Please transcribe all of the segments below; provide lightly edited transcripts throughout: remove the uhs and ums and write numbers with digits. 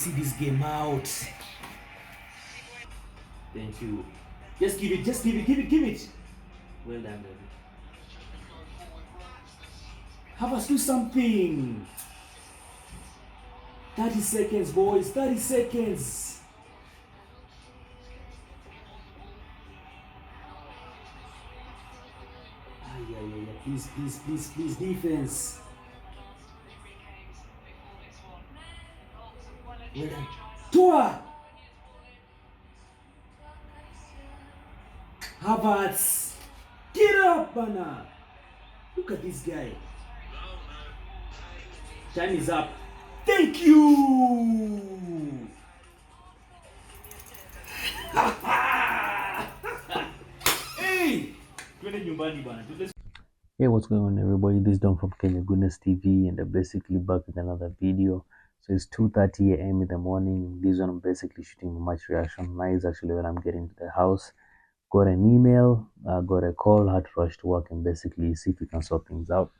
see this game out. Thank you. Just give it, give it. Well done, baby. Have us do something. 30 seconds, boys. 30 seconds. Please, defense. Well done. Tua! Havertz! Get up, Bana! Look at this guy. Time is up. Thank you! Hey! Hey, what's going on, everybody? This is Don from Kenya Goodness TV, and I'm basically back with another video. So it's 2:30 a.m. in the morning. This one I'm basically shooting a match reaction. Now is actually when I'm getting to the house. Got an email, got a call, had to rush to work and basically see if we can sort things out.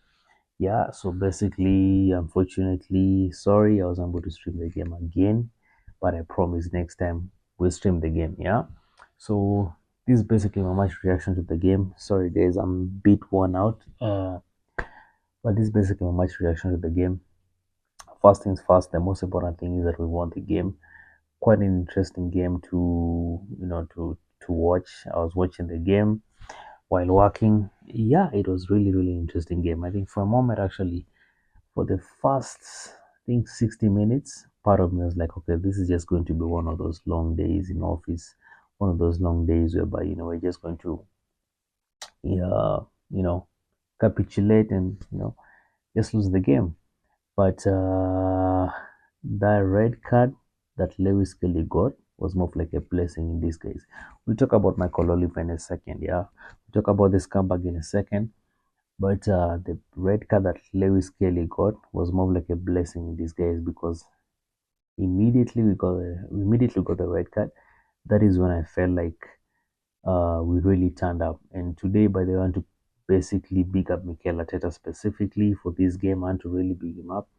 Yeah, so basically, unfortunately, sorry, I wasn't able to stream the game again, but I promise next time we'll stream the game. Yeah, so this is basically my match reaction to the game. Sorry, guys, I'm a bit worn out. But this is basically my match reaction to the game. First things first, the most important thing is that we won the game. Quite an interesting game to watch. I was watching the game while working. Yeah, it was really interesting game. I think for a moment actually, for the first I think 60 minutes, part of me was like, okay, this is just going to be one of those long days in office, one of those long days whereby we're just going to yeah capitulate and just lose the game. But the red card that Lewis Kelly got was more of like a blessing in this case. We'll talk about Michael Oliver in a second, yeah. We'll talk about this comeback in a second. But the red card that Lewis Kelly got was more of like a blessing in this case because we immediately got the red card. That is when I felt like we really turned up. And today, by the way, I want to basically big up Mikel Arteta specifically for this game and to really big him up.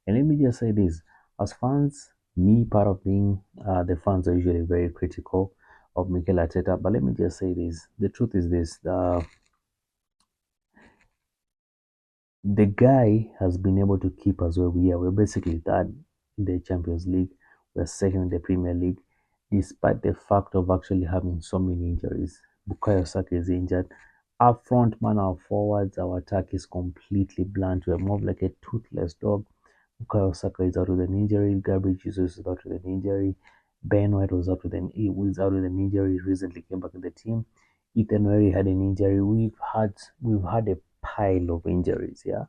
And let me just say this: as fans, me part of being the fans are usually very critical of Mikel Arteta. But let me just say this: the truth is this: the guy has been able to keep us where we are. We're basically third in the Champions League. We're second in the Premier League, despite the fact of actually having so many injuries. Bukayo Saka is injured. Up front, man, our forwards, our attack is completely blunt. We're more like a toothless dog. Bukayo Saka is out with an injury. Gabriel Jesus is out with an injury. Ben White was out with an injury. He recently came back in the team. Ethan Murray had an injury. We've had a pile of injuries, yeah.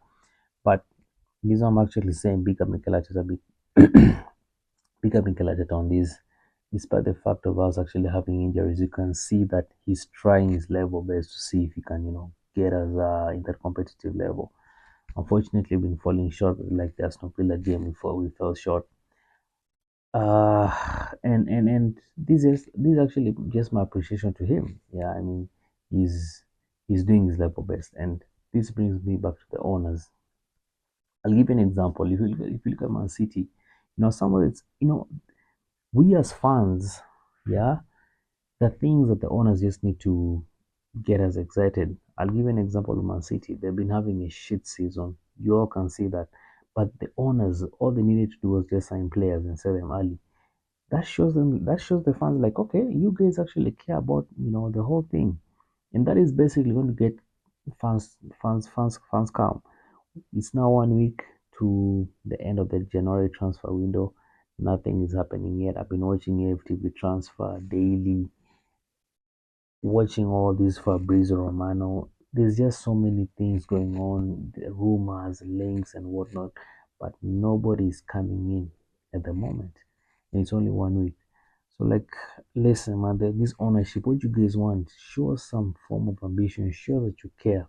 But this one I'm actually saying big up Mikel Arteta, big up Mikel Arteta on this. Despite the fact of us actually having injuries, you can see that he's trying his level best to see if he can, get us in that competitive level. Unfortunately, we've been falling short, like the Aston Villa game before we fell short. And this is actually just my appreciation to him. Yeah, I mean, he's doing his level best, and this brings me back to the owners. I'll give you an example. If you look at Man City, some of it's we as fans, yeah, the things that the owners just need to get us excited. I'll give you an example of Man City. They've been having a shit season. You all can see that. But the owners, all they needed to do was just sign players and sell them early. That shows the fans like, okay, you guys actually care about the whole thing. And that is basically going to get fans calm. It's now 1 week to the end of the January transfer window. Nothing is happening yet. I've been watching AFTV transfer daily, watching all this Fabrizio Romano. There's just so many things going on, the rumors, links, and whatnot, but nobody is coming in at the moment. And it's only 1 week. So, like, listen, man, this ownership, what you guys want, show us some form of ambition, show that you care.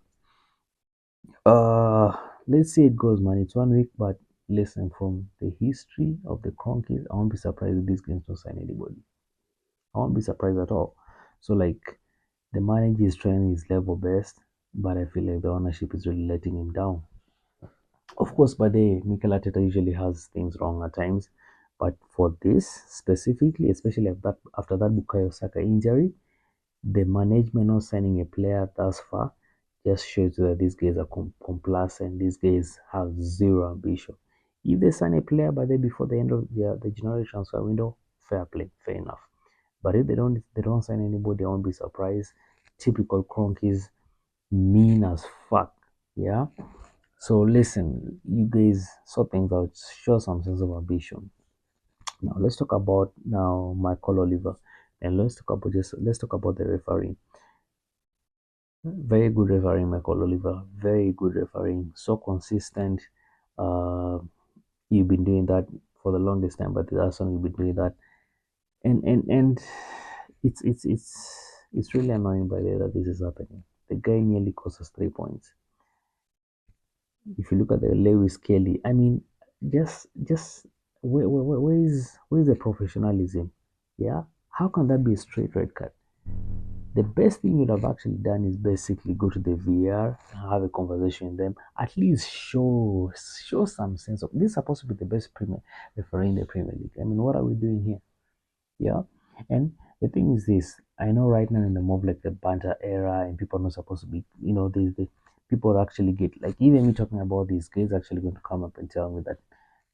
Uh, let's say it goes, man. It's 1 week, but listen, from the history of the Conquest, I won't be surprised if these games don't sign anybody. I won't be surprised at all. So, like, the manager is trying his level best, but I feel like the ownership is really letting him down. Of course, by the Mikel Arteta usually has things wrong at times, But for this specifically, especially after that Bukayo Saka injury, the management not signing a player thus far just shows that these guys are complacent. These guys have zero ambition. If they sign a player by the before the end of the January transfer window, fair play, fair enough. But if they don't sign anybody, I won't be surprised. Typical Cronkies, mean as fuck. Yeah. So listen, you guys sort things out. Show some sense of ambition. Now let's talk about Michael Oliver, and let's talk about the referee. Very good refereeing, Michael Oliver. Very good refereeing. So consistent. Uh, you've been doing that for the longest time, but that's when you've been doing that, and it's really annoying by the way that this is happening. The guy nearly cost us 3 points. If you look at the Lewis Kelly, I mean, just where is the professionalism? Yeah, how can that be a straight red card? The best thing you'd have actually done is basically go to the VR and have a conversation with them. At least show some sense of this is supposed to be the best premier referee in the Premier League. I mean, what are we doing here? Yeah. And the thing is this, I know right now in the more of like the banter era and people are not supposed to be, the people actually get like even me talking about these guys actually going to come up and tell me that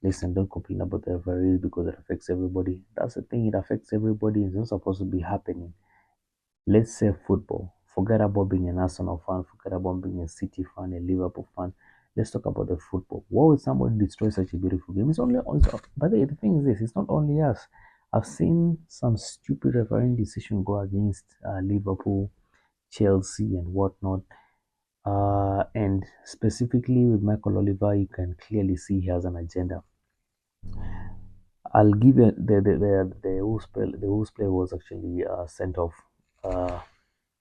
listen, don't complain about the referees because it affects everybody. That's the thing, it affects everybody. It's not supposed to be happening. Let's say football. Forget about being an Arsenal fan, forget about being a City fan, a Liverpool fan. Let's talk about the football. Why would somebody destroy such a beautiful game? It's only, but the thing is this, it's not only us. I've seen some stupid refereeing decision go against Liverpool, Chelsea, and whatnot. And specifically with Michael Oliver, you can clearly see he has an agenda. I'll give you the Wolves player was actually sent off. Uh,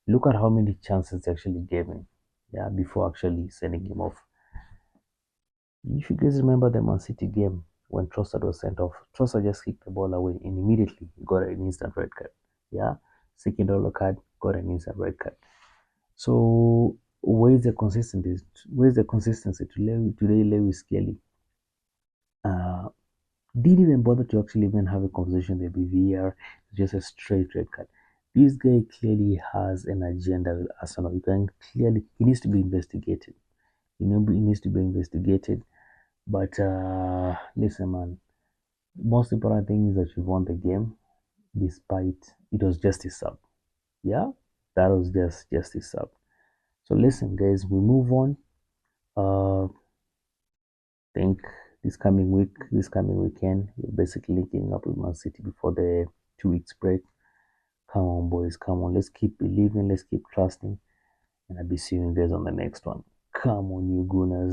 Look at how many chances they actually gave him, yeah, before actually sending him off. If you guys remember the Man City game when Trossard was sent off, Trossard just kicked the ball away and immediately got an instant red card. Yeah, second yellow card, got an instant red card. So where's the consistency? Where's the consistency today? Lewis Kelly uh, didn't even bother to actually even have a conversation with the BVR, just a straight red card. This guy clearly has an agenda with Arsenal. You can clearly he needs to be investigated. He needs to be investigated. But listen, man. Most important thing is that you won the game, despite it was just a sub. Yeah, that was just a sub. So listen, guys, we move on. Think this coming weekend, we're basically linking up with Man City before the 2 weeks break. Come on, boys, come on. Let's keep believing, let's keep trusting, and I'll be seeing you guys on the next one. Come on, you Gunners.